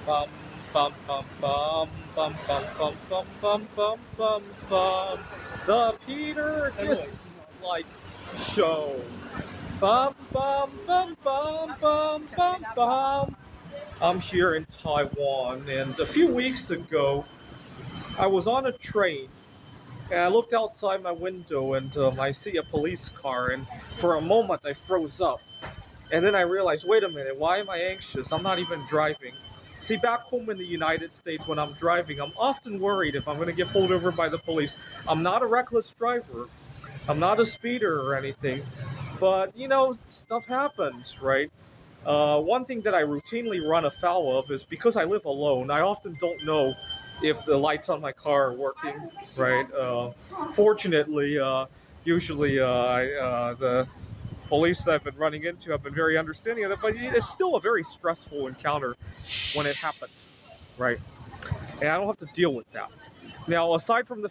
Bum bum bum bum bum bum bum bum bum bum bum bum. The Peter Dislike Show. Bum bum bum bum bum bum bum. I'm here in Taiwan, and a few weeks ago, I was on a train, and I looked outside my window, and I see a police car, and for a moment I froze up. And then I realized, wait a minute, why am I anxious? I'm not even driving. See, back home in the United States, when I'm driving, I'm often worried if I'm going to get pulled over by the police. I'm not a reckless driver, I'm not a speeder or anything, but stuff happens, right? One thing that I routinely run afoul of is because I live alone, I often don't know if the lights on my car are working, right? Fortunately, usually the police that I've been running into have been very understanding of it, but it's still a very stressful encounter when it happens, right? And I don't have to deal with that. Now, aside from the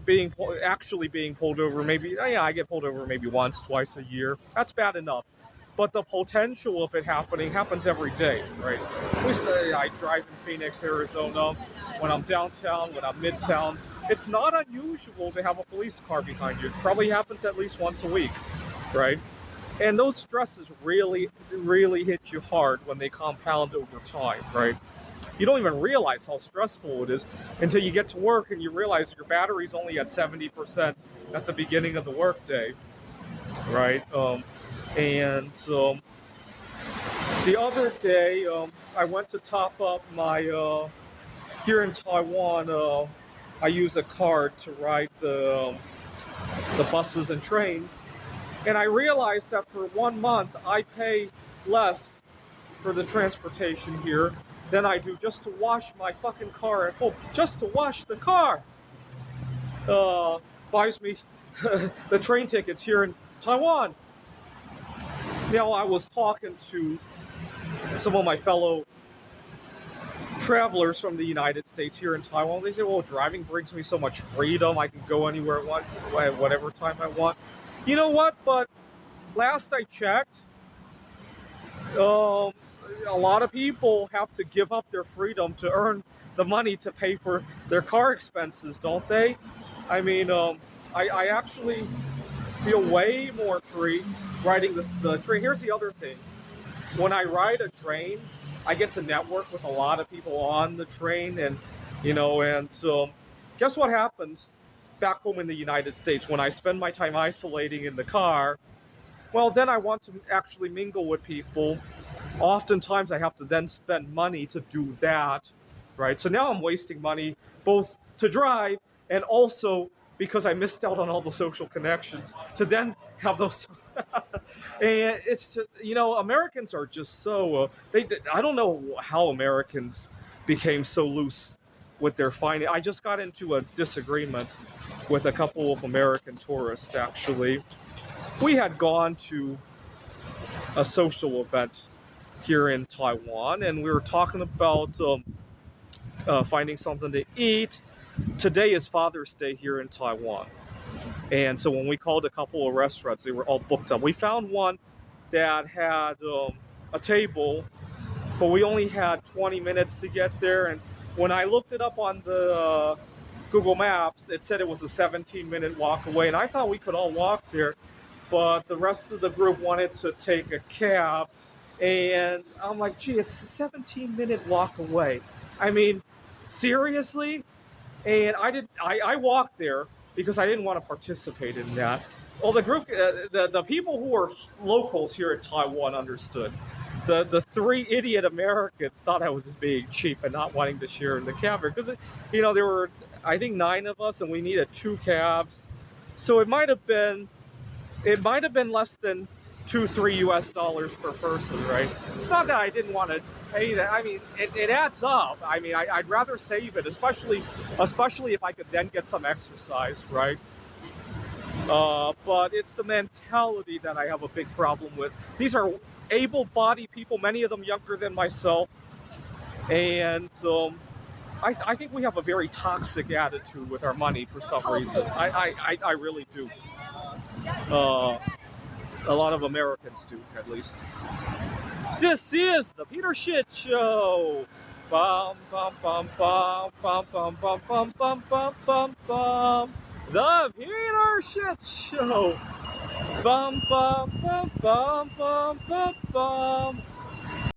being actually being pulled over, maybe yeah, I get pulled over maybe once, twice a year. That's bad enough. But the potential of it happening happens every day, right? I drive in Phoenix, Arizona. When I'm downtown, when I'm midtown, it's not unusual to have a police car behind you. It probably happens at least once a week, right? And those stresses really, really hit you hard when they compound over time, right? You don't even realize how stressful it is until you get to work and you realize your battery's only at 70% at the beginning of the workday, right? And the other day, I went to top up my, here in Taiwan, I use a card to ride the buses and trains. And I realized that for 1 month, I pay less for the transportation here than I do just to wash my fucking car at home. Just to wash the car buys me the train tickets here in Taiwan. Now, I was talking to some of my fellow travelers from the United States here in Taiwan. They say, well, driving brings me so much freedom. I can go anywhere I want, at whatever time I want. You know what? But last I checked, a lot of people have to give up their freedom to earn the money to pay for their car expenses, don't they? I mean, I actually feel way more free riding the train. Here's the other thing: when I ride a train, I get to network with a lot of people on the train, and guess what happens back home in the United States when I spend my time isolating in the car? Well, then I want to actually mingle with people. Oftentimes, I have to then spend money to do that, right? So now I'm wasting money both to drive and also because I missed out on all the social connections to then have those. And it's Americans are just so they. I don't know how Americans became so loose with their finding. I just got into a disagreement with a couple of American tourists. Actually, we had gone to a social event here in Taiwan, and we were talking about finding something to eat. Today is Father's Day here in Taiwan, and so when we called a couple of restaurants, they were all booked up. We found one that had a table, but we only had 20 minutes to get there. And when I looked it up on the Google Maps, it said it was a 17-minute walk away, and I thought we could all walk there, but the rest of the group wanted to take a cab. And I'm like, gee, it's a 17-minute walk away. I mean, seriously? And I walked there because I didn't want to participate in that. Well, the group, the people who were locals here in Taiwan understood. The three idiot Americans thought I was just being cheap and not wanting to share in the cab because there were, I think, 9 of us, and we needed 2 cabs, so it might have been less than $2-3 per person, right? It's not that I didn't want to pay that. I mean, it adds up. I mean, I'd rather save it, especially if I could then get some exercise, right? But it's the mentality that I have a big problem with. These are able-bodied people, many of them younger than myself, and I think we have a very toxic attitude with our money for some reason. I really do. A lot of Americans do, at least. This is the Peter Shit Show. Bum bum bum bum bum bum bum bum bum bum bum bum. The Peter Shit Show. Bum bum bum bum bum bum bum.